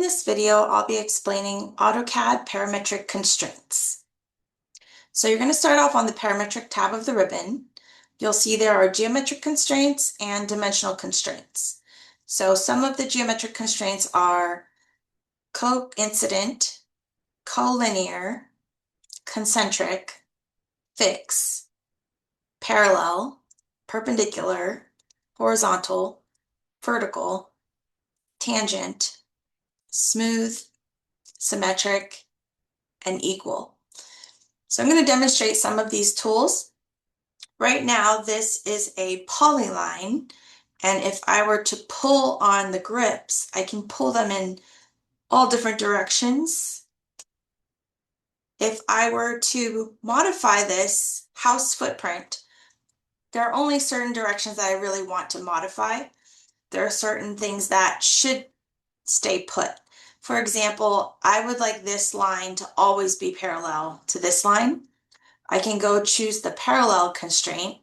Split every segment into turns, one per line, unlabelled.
this video, I'll be explaining AutoCAD parametric constraints. So you're going to start off on the parametric tab of the ribbon. You'll see there are geometric constraints and dimensional constraints. So some of the geometric constraints are coincident, collinear, concentric, fixed, parallel, perpendicular, horizontal, vertical, tangent, smooth, symmetric, and equal. So I'm going to demonstrate some of these tools. Right now, this is a polyline, and if I were to pull on the grips, I can pull them in all different directions. If I were to modify this house footprint, there are only certain directions that I really want to modify. There are certain things that should stay put. For example, I would like this line to always be parallel to this line. I can go choose the parallel constraint,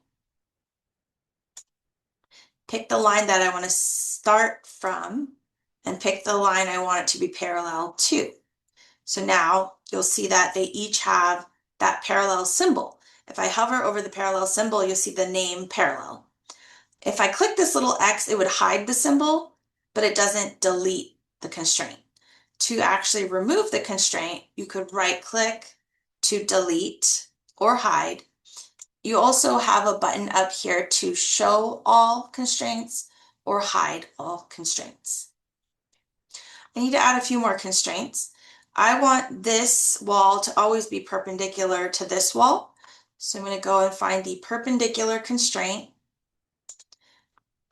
pick the line that I want to start from, and pick the line I want it to be parallel to. So now you'll see that they each have that parallel symbol. If I hover over the parallel symbol, you'll see the name parallel. If I click this little X, it would hide the symbol, but it doesn't delete the constraint. To actually remove the constraint, you could right-click to delete or hide. You also have a button up here to show all constraints or hide all constraints. I need to add a few more constraints. I want this wall to always be perpendicular to this wall. So I'm going to go and find the perpendicular constraint.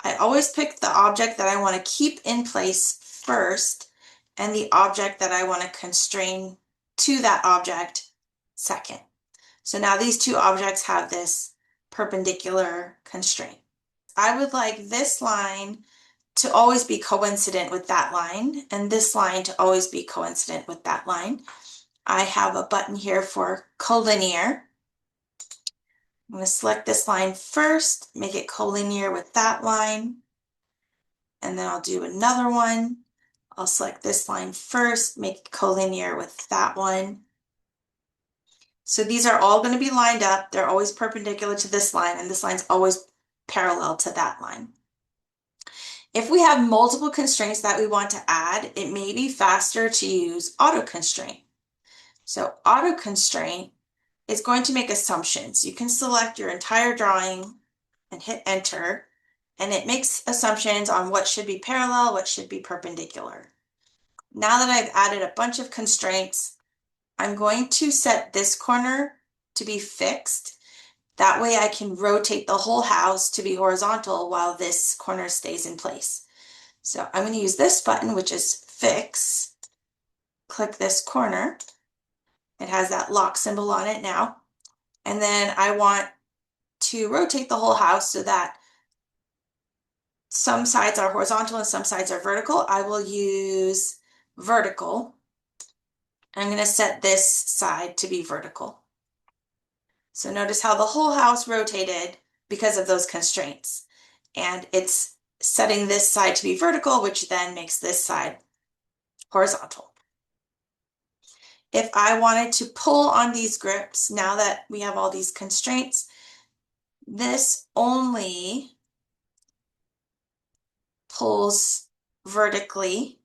I always pick the object that I want to keep in place first and the object that I want to constrain to that object second. So now these two objects have this perpendicular constraint. I would like this line to always be coincident with that line and this line to always be coincident with that line. I have a button here for collinear. I'm going to select this line first, make it collinear with that line, and then I'll do another one. I'll select this line first, make it collinear with that one. So these are all going to be lined up. They're always perpendicular to this line, and this line's always parallel to that line. If we have multiple constraints that we want to add, it may be faster to use auto constraint. So auto constraint is going to make assumptions. You can select your entire drawing and hit enter, and it makes assumptions on what should be parallel, what should be perpendicular. Now that I've added a bunch of constraints, I'm going to set this corner to be fixed. That way I can rotate the whole house to be horizontal while this corner stays in place. So I'm going to use this button, which is fix. Click this corner. It has that lock symbol on it now. And then I want to rotate the whole house so that some sides are horizontal and some sides are vertical. I will use vertical. I'm going to set this side to be vertical. So notice how the whole house rotated because of those constraints. And it's setting this side to be vertical, which then makes this side horizontal. If I wanted to pull on these grips, now that we have all these constraints, this only pulls vertically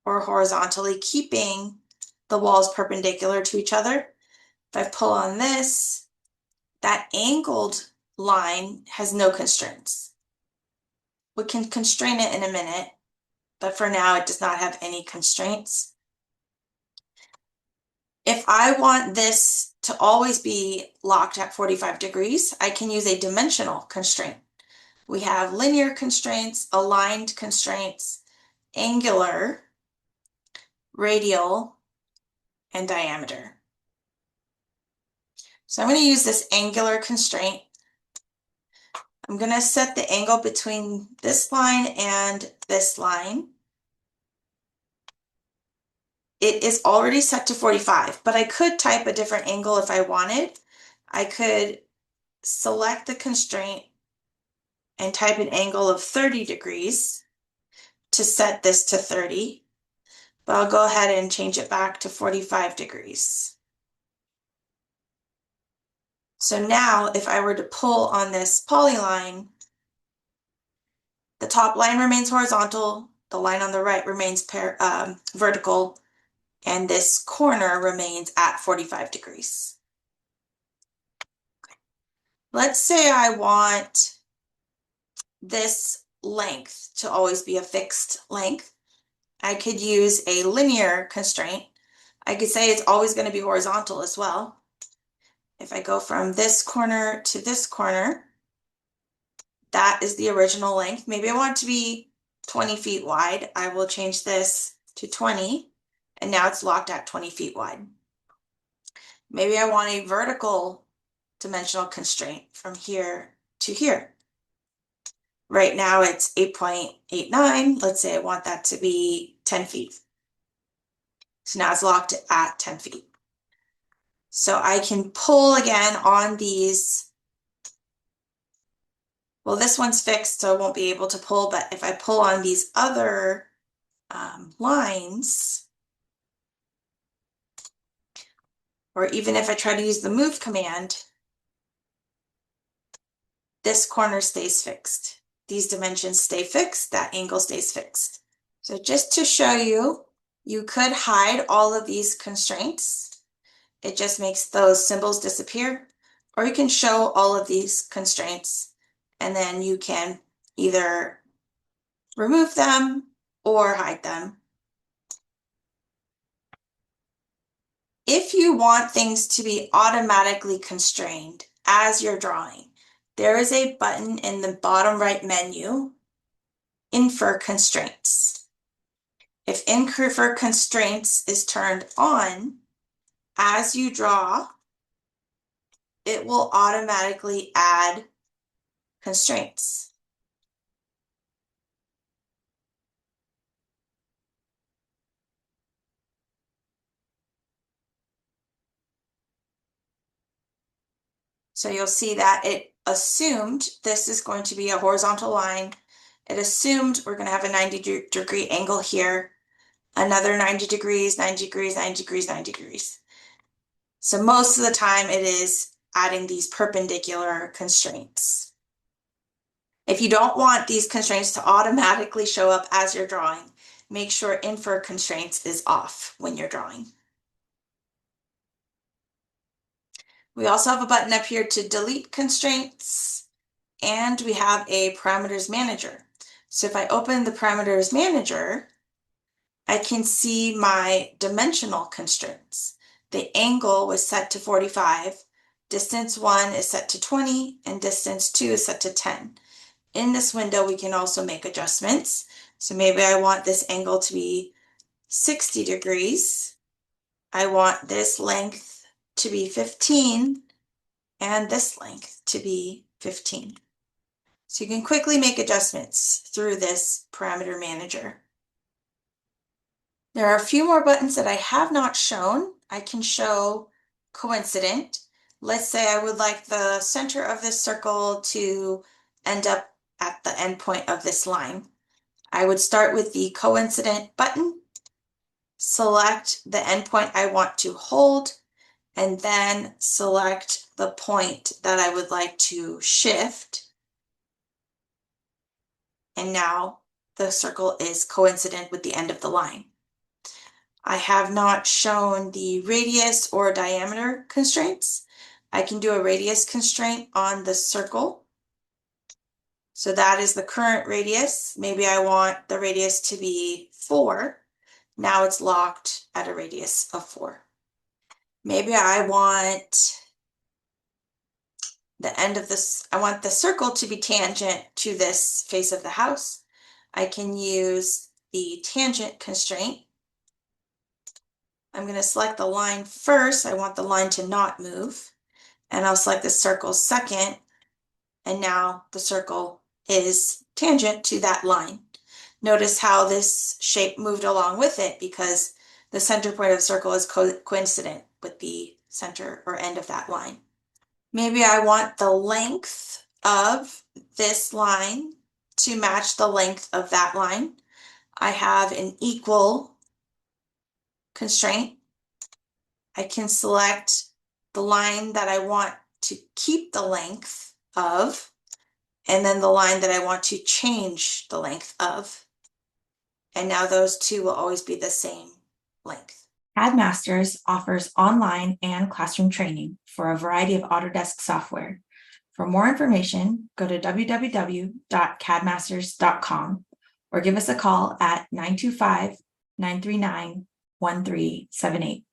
or horizontally, keeping the walls perpendicular to each other. If I pull on this, that angled line has no constraints. We can constrain it in a minute, but for now it does not have any constraints. If I want this to always be locked at 45 degrees, I can use a dimensional constraint. We have linear constraints, aligned constraints, angular, radial, and diameter. So I'm going to use this angular constraint. I'm going to set the angle between this line and this line. It is already set to 45, but I could type a different angle if I wanted. I could select the constraint and type an angle of 30 degrees to set this to 30. but I'll go ahead and change it back to 45 degrees. So now if I were to pull on this polyline, the top line remains horizontal, the line on the right remains vertical, and this corner remains at 45 degrees. Let's say I want this length to always be a fixed length. I could use a linear constraint. I could say it's always going to be horizontal as well. If I go from this corner to this corner, that is the original length. Maybe I want it to be 20 feet wide. I will change this to 20, and now it's locked at 20 feet wide. Maybe I want a vertical dimensional constraint from here to here. Right now it's 8.89. Let's say I want that to be 10 feet. So now it's locked at 10 feet. So I can pull again on these. Well, this one's fixed, so I won't be able to pull, but if I pull on these other lines, or even if I try to use the move command, this corner stays fixed. These dimensions stay fixed, that angle stays fixed. So just to show you, you could hide all of these constraints. It just makes those symbols disappear. Or you can show all of these constraints, and then you can either remove them or hide them. If you want things to be automatically constrained as you're drawing, there is a button in the bottom right menu, Infer Constraints. If Infer Constraints is turned on, as you draw, it will automatically add constraints. So you'll see that it assumed this is going to be a horizontal line. It assumed we're going to have a 90-degree angle here, another 90 degrees, 90 degrees, 90 degrees, 90 degrees. So most of the time it is adding these perpendicular constraints. If you don't want these constraints to automatically show up as you're drawing, make sure Infer Constraints is off when you're drawing. We also have a button up here to delete constraints, and we have a parameters manager. So if I open the parameters manager, I can see my dimensional constraints. The angle was set to 45, distance 1 is set to 20, and distance 2 is set to 10. In this window, we can also make adjustments. So maybe I want this angle to be 60 degrees. I want this length to be 15 and this length to be 15. So you can quickly make adjustments through this parameter manager. There are a few more buttons that I have not shown. I can show coincident. Let's say I would like the center of this circle to end up at the endpoint of this line. I would start with the coincident button, select the endpoint I want to hold, and then select the point that I would like to shift. And now the circle is coincident with the end of the line. I have not shown the radius or diameter constraints. I can do a radius constraint on the circle. So that is the current radius. Maybe I want the radius to be 4. Now it's locked at a radius of 4. Maybe I want the end of this, I want the circle to be tangent to this face of the house. I can use the tangent constraint. I'm going to select the line first. I want the line to not move. And I'll select the circle second. And now the circle is tangent to that line. Notice how this shape moved along with it because the center point of the circle is coincident with the center or end of that line. Maybe I want the length of this line to match the length of that line. I have an equal constraint. I can select the line that I want to keep the length of, and then the line that I want to change the length of. And now those two will always be the same length. CAD Masters offers online and classroom training for a variety of Autodesk software. For more information, go to www.cadmasters.com or give us a call at 925-939-1378.